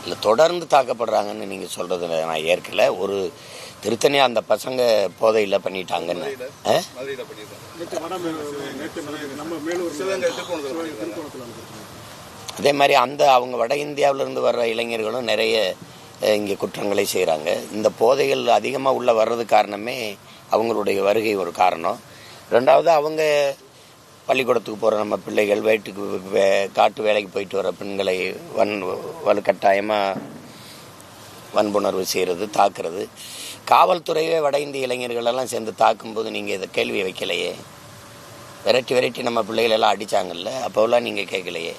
இல்லை தொடர்ந்து தாக்கப்படுறாங்கன்னு நீங்கள் சொல்கிறது நான் ஏற்கல. ஒரு திருத்தணி அந்த பசங்க போதையில் பண்ணிட்டாங்கன்னு. அதே மாதிரி அவங்க வட இந்தியாவிலேருந்து வர்ற இளைஞர்களும் நிறைய இங்கே குற்றங்களை செய்கிறாங்க. இந்த போதைகள் அதிகமாக உள்ள வர்றது காரணமே அவங்களுடைய வருகை ஒரு காரணம். ரெண்டாவது அவங்க பள்ளிக்கூடத்துக்கு போகிற நம்ம பிள்ளைகள், காட்டு வேலைக்கு போயிட்டு வர பெண்களை வலுக்கட்டாயமாக வன்புணர்வு செய்கிறது, தாக்குறது. காவல்துறையே வட இந்திய இளைஞர்களெல்லாம் சேர்ந்து தாக்கும்போது நீங்கள் இதை கேள்வி வைக்கலையே. விரட்டி நம்ம பிள்ளைகளெல்லாம் அடித்தாங்கல்ல, அப்போலாம் நீங்கள் கேட்கலையே.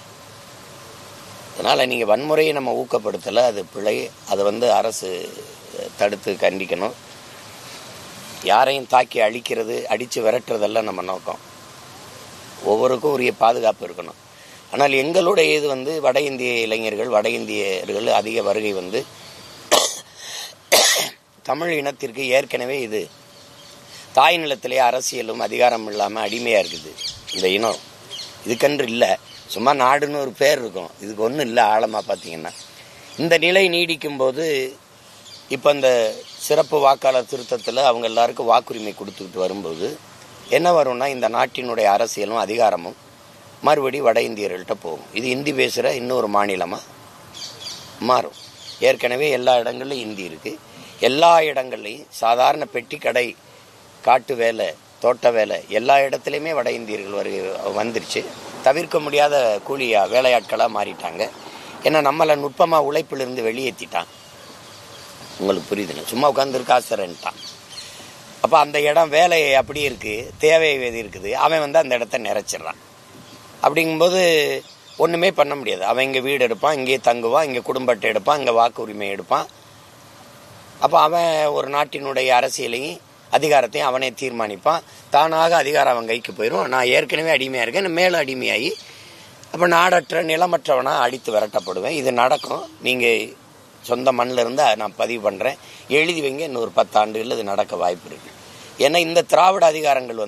அதனால் நீங்கள் வன்முறையை நம்ம ஊக்கப்படுத்தலை, அது பிழை. அதை அரசு தடுத்து கண்டிக்கணும். யாரையும் தாக்கி அழிக்கிறது, அடித்து விரட்டுறதெல்லாம் நம்ம நோக்கம். ஒவ்வொருக்கும் உரிய பாதுகாப்பு இருக்கணும். ஆனால் எங்களுடைய இது வட இந்திய இளைஞர்கள், வட இந்தியர்கள் அதிக வருகை தமிழ் இனத்திற்கு ஏற்கனவே இது தாய் நிலத்திலே அரசியலும் அதிகாரம் இல்லாமல் அடிமையாக இருக்குது. இந்த இனம் இதுக்கென்று இல்லை, சும்மா நாடுன்னு ஒரு பேர் இருக்கும், இதுக்கு ஒன்றும் இல்லை. ஆழமாக பார்த்தீங்கன்னா இந்த நிலை நீடிக்கும் போது இப்போ இந்த சிறப்பு வாக்காளர் திருத்தத்தில் அவங்க எல்லாருக்கும் வாக்குரிமை கொடுத்துக்கிட்டு வரும்போது என்ன வரும்னா, இந்த நாட்டினுடைய அரசியலும் அதிகாரமும் மறுபடி வட இந்தியர்கள்ட்ட போகும். இது இந்தி பேசுகிற இன்னொரு மாநிலமாக மாறும். ஏற்கனவே எல்லா இடங்கள்லையும் இந்தி இருக்குது. எல்லா இடங்கள்லையும் சாதாரண பெட்டி கடை, காட்டு வேலை, தோட்ட வேலை எல்லா இடத்துலையுமே வட இந்தியர்கள் வந்துருச்சு. தவிர்க்க முடியாத வேலையாட்களாக மாறிட்டாங்க. ஏன்னா நம்மளை நுட்பமாக உழைப்பிலிருந்து வெளியேற்றிட்டான். உங்களுக்கு புரியுதுங்க, சும்மா உட்காந்துருக்கு ஆசரன்ட்டான். அப்போ அந்த இடம் வேலை அப்படி இருக்குது, தேவை இருக்குது, அவன் அந்த இடத்த நிறைச்சிட்றான். அப்படிங்கும்போது ஒன்றுமே பண்ண முடியாது. அவன் இங்கே வீடு எடுப்பான், இங்கே தங்குவான், இங்கே குடும்ப அட்டை எடுப்பான், இங்கே வாக்கு உரிமை எடுப்பான். அப்போ அவன் ஒரு நாட்டினுடைய அரசியலையும் அதிகாரத்தையும் அவனே தீர்மானிப்பான். தானாக அதிகாரம் அவன் கைக்கு போயிடும். நான் ஏற்கனவே அடிமையாக இருக்கேன், மேலும் அடிமையாகி அப்போ நாடற்ற நிலமற்றவனாக அடித்து விரட்டப்படுவேன். இது நடக்கும். நீங்கள் சொந்த மண்ணில் இருந்து நான் பதிவு பண்ணுறேன், எழுதி வைங்க. இன்னொரு 10 ஆண்டுகளில் இது நடக்க வாய்ப்பு இருக்குது. ஏன்னா இந்த திராவிட அதிகாரங்கள்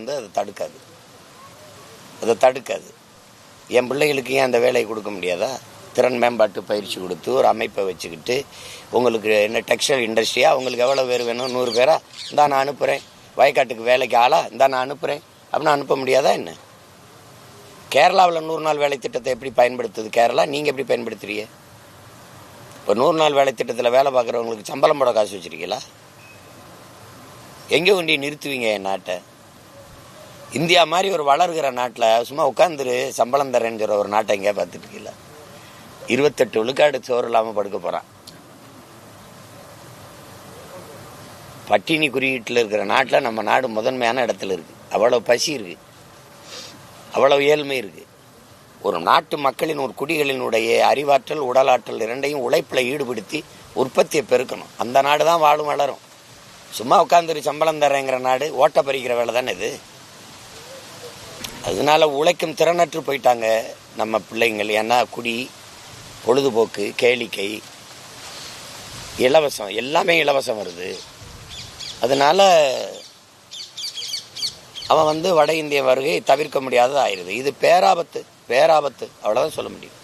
அதை தடுக்காது. என் பிள்ளைகளுக்கு ஏன் அந்த வேலையை கொடுக்க முடியாதா? திறன் மேம்பாட்டு பயிற்சி கொடுத்து ஒரு அமைப்பை வச்சுக்கிட்டு, உங்களுக்கு என்ன டெக்ஸ்டைல் இண்டஸ்ட்ரியா, உங்களுக்கு எவ்வளோ பேர் வேணும், 100 பேரா, இந்தா நான் அனுப்புகிறேன். வயக்காட்டுக்கு வேலைக்கு ஆளா, இந்தா நான் அனுப்புகிறேன் அப்படின்னு அனுப்ப முடியாதா என்ன? கேரளாவில் 100 நாள் வேலை திட்டத்தை எப்படி பயன்படுத்துது கேரளா? நீங்கள் எப்படி பயன்படுத்துறீங்க? இப்போ 100 நாள் வேலை திட்டத்தில் வேலை பார்க்குறவங்களுக்கு சம்பளம் போட காசு வச்சுருக்கீங்களா? எங்கே கொண்டு நிறுத்துவீங்க என் நாட்டை? இந்தியா மாதிரி ஒரு வளர்கிற நாட்டில் சும்மா உட்காந்துரு சம்பளம் தரேன்னு சொல்கிற ஒரு நாட்டை எங்கேயா பார்த்துட்டு இருக்கீங்களா? 28 விழுக்காடு சோறு இல்லாமல் படுக்க போகிறான். பட்டினி குறியீட்டில் இருக்கிற நாட்டில் நம்ம நாடு முதன்மையான இடத்துல இருக்குது. அவ்வளோ பசி இருக்குது, அவ்வளோ ஏழ்மை இருக்குது. ஒரு நாட்டு மக்களின், ஒரு குடிகளினுடைய அறிவாற்றல், உடலாற்றல் இரண்டையும் உழைப்பில் ஈடுபடுத்தி உற்பத்தியை பெருக்கணும். அந்த நாடு தான் வாழும், வளரும். சும்மா உட்காந்துரு சம்பளம் தரேங்கிற நாடு ஓட்ட பறிக்கிற வேலை தானே இது. அதனால உழைக்கும் திறனற்று போயிட்டாங்க நம்ம பிள்ளைங்கள். ஏன்னா குடி, பொழுதுபோக்கு, கேளிக்கை, இலவசம், எல்லாமே இலவசம் வருது. அதனால அவன் வட இந்திய வருகை தவிர்க்க முடியாதது ஆயிடுது. இது பேராபத்து, அவ்வளோதான் சொல்ல முடியும்.